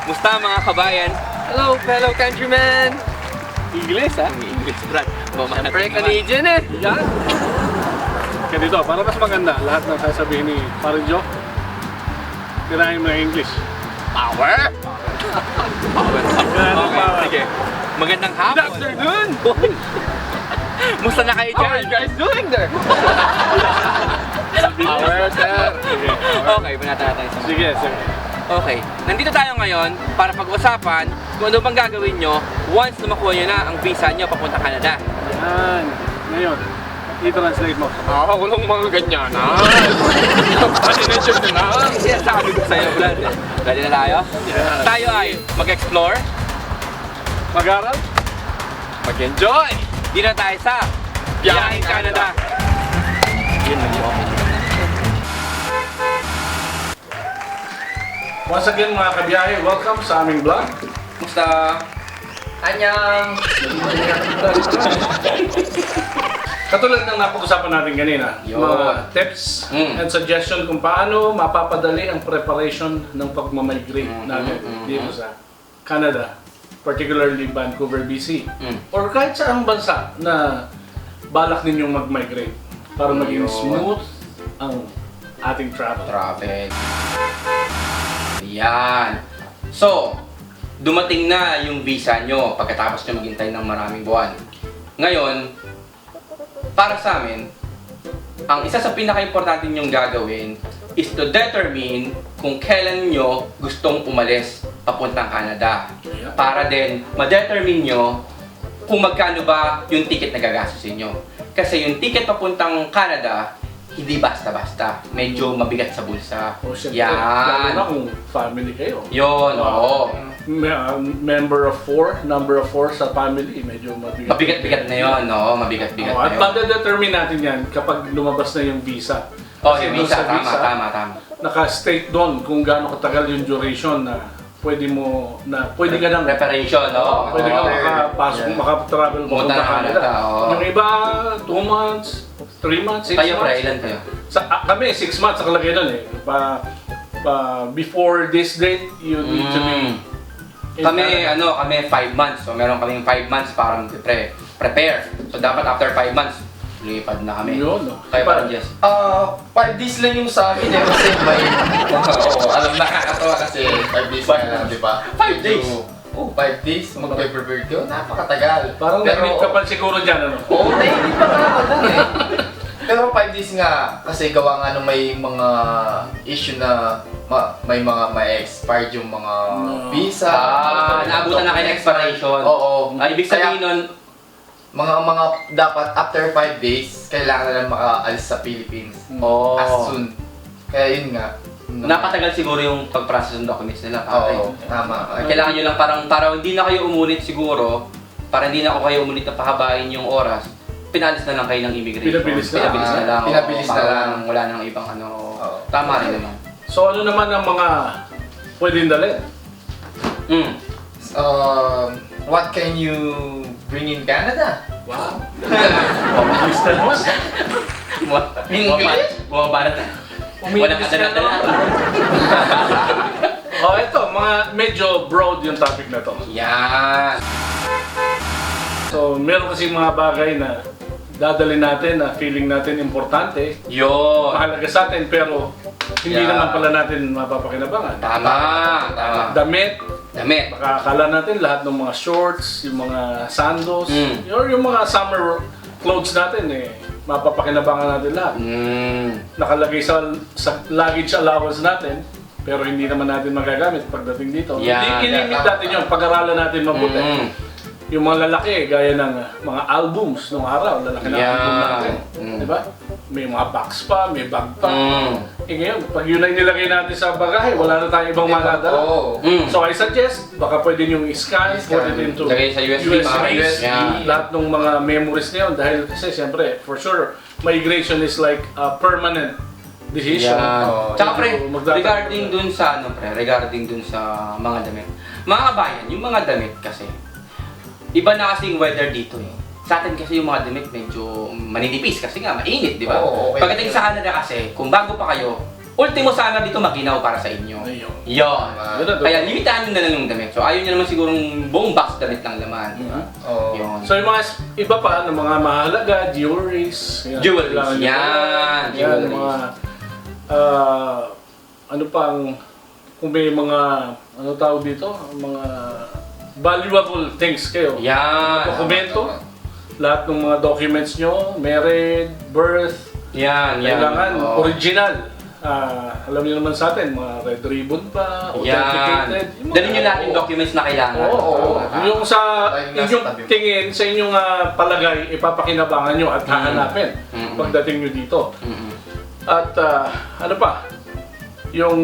Musta mga kabayan? Hello, fellow countrymen! English ha? English, Brad. Siyempre, Canadian eh! Yan. Ganito, para mas maganda, lahat ng sasabihin ni Parin Joe, tirahin mo ng English. Power? Power. Okay, sige. Magandang hapon. Good afternoon! Musta na kayo How dyan? are you guys doing there? Power, sir. Sige. Okay, banata tayo sa Sige, sige. Okay, nandito tayo ngayon para pag-usapan kung ano bang gagawin nyo once na makuha nyo na ang visa nyo papunta Canada. Yan. Ngayon, i-translate mo. Walang mga ganyan ha? Pasinensyon na lang! Yan, sabi ko sa'yo, Brad. Ready na tayo? Yeah. Tayo ay mag-explore, Mag-aral? Mag-enjoy! di na tayo sa Biyaheng Canada. Yun lang yun. Once again mga kabiyahe, welcome sa aming vlog. Musta? Anyang! Katulad ng napag-usapan natin kanina, Yun. mga tips and suggestion kung paano mapapadali ang preparation ng pagmamigrate natin dito sa Canada, particularly Vancouver, BC. Or kahit saang bansa na balak ninyong mag-migrate para maging Yun. smooth ang ating travel. Travel. Yan. So, dumating na yung visa nyo pagkatapos nyo maghintay ng maraming buwan. Ngayon, para sa amin, ang isa sa pinaka-importante nyong gagawin is to determine kung kailan nyo gustong umalis papuntang Canada. Yeah. Para din ma-determine nyo kung magkano ba yung ticket na gagastusin nyo. Kasi yung ticket papuntang Canada, hindi basta-basta. Medyo mabigat sa bulsa. O syempre, lalo na Yan. kung family kayo. Yun, oo. Number of four sa family, medyo mabigat. Mabigat-bigat na yun, no? Mabigat-bigat Oh, na at yun. madedetermine natin yan kapag lumabas na yung visa. Oh, Kasi yung doon visa, sa tama. naka-state doon kung gaano katagal yung duration na pwede ka nang Preparation, no? pwede ka Oo. makapasok, makatravel Pumunta papunta ng Canada. Canada, oo. Yung iba, 2 months, 3 months, 6 Kayo, pre, months. ilan kayo? Kami, 6 months nakalagay doon eh. Before this date, you need to be in Kami, Canada. kami 5 months. So, meron kaming 5 months para mag-prepare. So, dapat after 5 months, lumipad na kami. Yun, no? Kayo parang Jess. 5 days lang yung sa akin eh, kasi may... Oo, alam nakakatawa kasi 5 days na lang, di ba? 5 days? Oo, 5 days, mag-prepare ko, napakatagal. Parang nag-meet ka pa siguro dyan, ano? Oo, naiinip pa nga ako dun eh. Pero 5 days nga, kasi gawa nga nung may mga issue na may mga expired yung mga visa. Naabutan na kayo ng expiration. Oo. Ay, ibig sabihin nun, Mga dapat after 5 days, kailangan na lang makaalis sa Philippines. oh, As soon. Kaya yun nga. napatagal siguro yung pag-process ng documents nila. Tatay. Oo, tama. Kailangan nyo lang para hindi na kayo umulit siguro, para hindi na ako kayo umulit na pahabain yung oras, pinalis na lang kayo ng immigration. Pinabilis na. Pinabilis na lang. Pinabilis na Para lang. Wala nang ibang ano. Oo. Tama rin naman. So ano naman ang mga pwedeng dalhin? What can you bring in Canada? Wow! Mabilis na naman. English? Bumabanat na. Walang kadala-dala. Oh, ito, mga medyo broad yung topic na to. Yan. So, meron kasi mga bagay na dadalhin natin na feeling natin importante, Yun. mahalaga sa atin, pero hindi Yeah. naman pala natin mapapakinabangan. Tama. Damit, Damit. baka akala natin lahat ng mga shorts, yung mga sandals, or yung mga summer clothes natin mapapakinabangan natin lahat. Nakalagay sa luggage allowance natin, pero hindi naman natin magagamit pagdating dito. Yeah, Ilimit tama. natin yun, pag-aralan natin mabuti. Yung mga lalaki, gaya ng mga albums nung araw, lalaki na Yeah. album natin. Di ba? May mga box pa, may bag pa. Ngayon, pag yun ay nilagay natin sa bagahe, wala na tayong ibang madadala. Oo. So I suggest, baka pwede nyo i-scan, put it into Lagay sa USB, USB. Yeah. lahat ng mga memories na yun. Dahil kasi siyempre, for sure, migration is like a permanent decision. Yan. Oh, Tsaka pre, magdadagdag regarding ka. dun sa regarding dun sa mga damit. Mga kabayan, yung mga damit kasi, iba na kasing weather dito eh. Sa atin kasi yung mga damit medyo maninipis kasi nga mainit, di ba? Oo, okay. Pagdating sa Canada kasi, kung bago pa kayo, ultimo sana dito maginaw para sa inyo. Ayun. Yon. Yun na, Kaya limitahan nyo na lang yung damit. So ayaw nyo naman sigurong buong box damit lang laman. Di ba? Oo. Yun. So yung mga iba pa ng mga mahalaga, jewelries. Jewelries, kailangan nyo yan, pa. jewelries. Mga, ano pang, kung may mga, ano tawag dito, mga valuable things kayo. Yan. Dokumento, lahat ng mga documents nyo, married, birth, Yan, yan. kailangan Oo. original. Alam niyo naman sa atin, mga red ribbon pa, Yan. authenticated. Dalhin nyo lahat yung documents na kailangan. Oo. Yung sa Ayun, nasa inyong tabi mo. tingin, sa inyong palagay, ipapakinabangan nyo at hahanapin Mm. pagdating nyo dito. Mm-mm. At ano pa, yung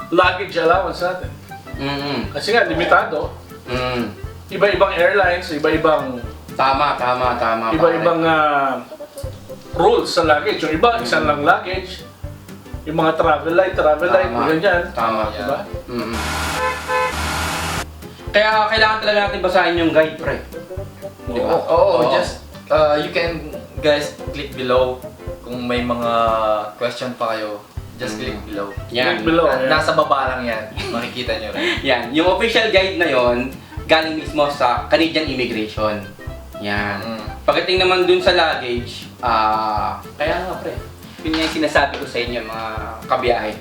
luggage allowance natin. Mm-mm. Kasi nga, limitado. Mm. Iba-ibang airlines, iba-ibang Tama. iba-ibang rules sa luggage. Yung iba, isang lang luggage. Yung mga travel light, Tama. ganyan. Tama. Diba? Mm-mm. Kaya kailangan talaga natin basahin yung guide, pre. Di ba? Oo. Oo, just you can guys click below kung may mga question pa kayo. Just click below. Yan. Click below. Ayan. Nasa baba lang yan. Makikita nyo rin. Yan. Yung official guide na yon galing mismo sa Canadian Immigration. Yan. Mm. Pagdating naman dun sa luggage, kaya nga pre, yun nga yung sinasabi ko sa inyo mga kabiyahe.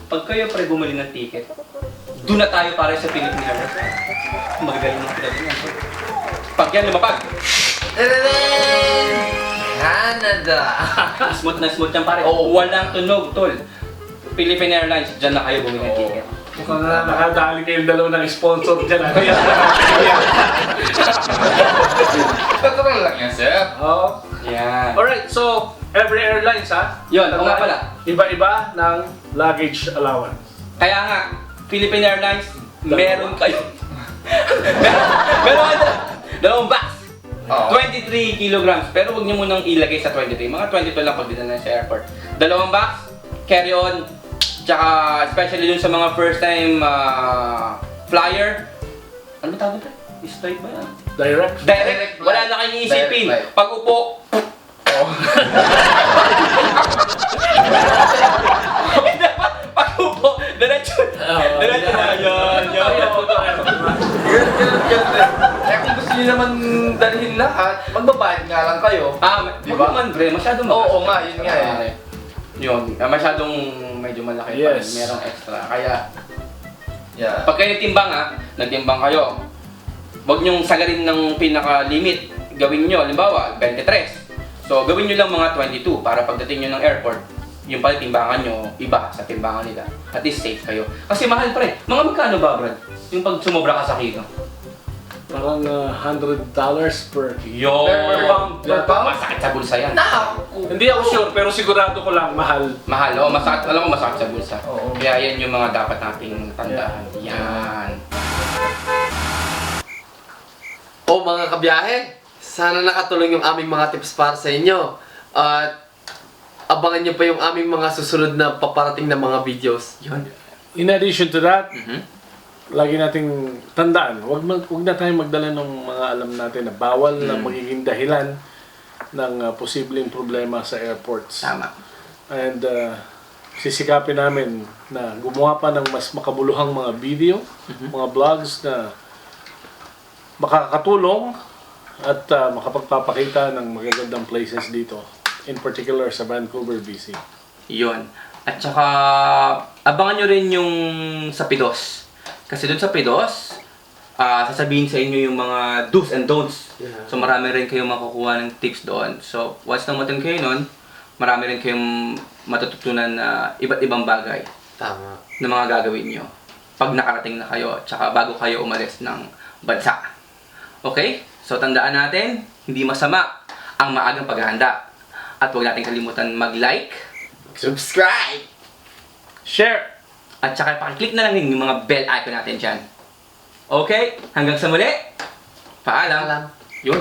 Pag kayo pre bumili ng ticket, doon na tayo para sa Philippine Airlines. Magagaling ng pinagaling. Pag yan lumapag, Canada! smooth na smooth yan pare. Oo. Walang tunog, tol. Philippine Airlines, dyan na kayo bumili ng ticket. Mukhang nakadali kayong dalawa ng sponsor dyan. Ano yan? Natural lang yan, sir. Oo. Yan. Alright, so every airlines Yun, oo nga pala. Iba-iba ng luggage allowance. Kaya nga, Philippine Airlines, meron kayo. meron kayo dalawang box. Oo. 23 kilograms. Pero huwag niyo munang ilagay sa 23. Mga 22 lang pag dinala sa airport. Dalawang box, carry on. Tsaka, especially dun sa mga first time flyer. Ano ba tawag ito? Straight ba yan? Direct. Direct. Wala na kayong iisipin. Direct flight. Pag upo, Oo. hindi pa. Pag upo, diretso. Diretso na. Yan. Eh kung gusto nyo naman dalhin lahat, magbabayad nga lang kayo. Di ba? Man, bre, masyadong Oo nga, yun nga eh. Yun, masyadong medyo malaki pa rin. Yes. Merong extra. Kaya, Yeah. pag kayo nagtimbang kayo, huwag niyong sagarin ng pinaka-limit. Gawin nyo, halimbawa, 23. So, gawin nyo lang mga 22 para pagdating nyo ng airport, yung pala timbangan nyo, iba sa timbangan nila. At least safe kayo. Kasi mahal pa rin. Mga magkano ba, Brad? Yung pag sumobra ka sa kilo? Parang $100 per Yo! Per pound. Per pound? Masakit sa bulsa yan. Hindi ako sure, pero sigurado ko lang mahal. Mahal, oh, masakit. Alam ko masakit sa bulsa. Oo. Kaya yan yung mga dapat nating tandaan. Yan. O mga kabiyahe, sana nakatulong yung aming mga tips para sa inyo. At abangan nyo pa yung aming mga susunod na paparating na mga videos. Yun. In addition to that, Mhm. lagi nating tandaan, wag na tayong magdala ng mga alam natin na bawal na magiging dahilan ng posibleng problema sa airports. Tama. And sisikapin namin na gumawa pa ng mas makabuluhang mga video, mga vlogs na makakatulong at makapagpapakita ng magagandang places dito. In particular sa Vancouver, BC. Yun. At saka, abangan nyo rin yung sa Pidos. Kasi dun sa Pidos, sasabihin sa inyo yung mga do's and don'ts. Yeah. So marami rin kayong makukuha ng tips doon. So once na matin kayo nun, marami rin kayong matututunan na iba't ibang bagay Tama. na mga gagawin nyo pag nakarating na kayo, tsaka bago kayo umalis ng bansa. Okay? So tandaan natin, hindi masama ang maagang paghahanda. At huwag natin kalimutan mag-like, Subscribe! Share! at saka pakiclick na lang din yung mga bell icon natin dyan. Okay? Hanggang sa muli, paalam. Paalam. Yun.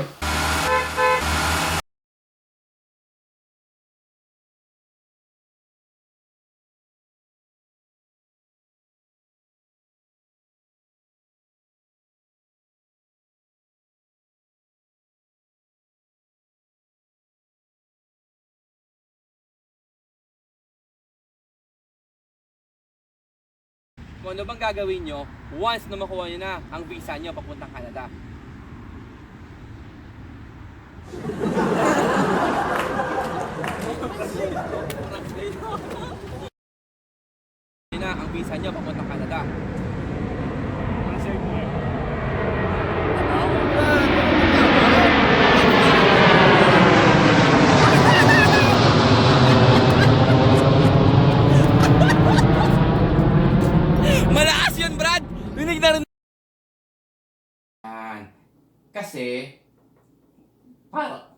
kung ano bang gagawin nyo once na makuha nyo na ang visa nyo papuntang Canada. na ang visa nyo papuntang Canada. Malakas yun, Brad! Rinig na rin. Kasi, para.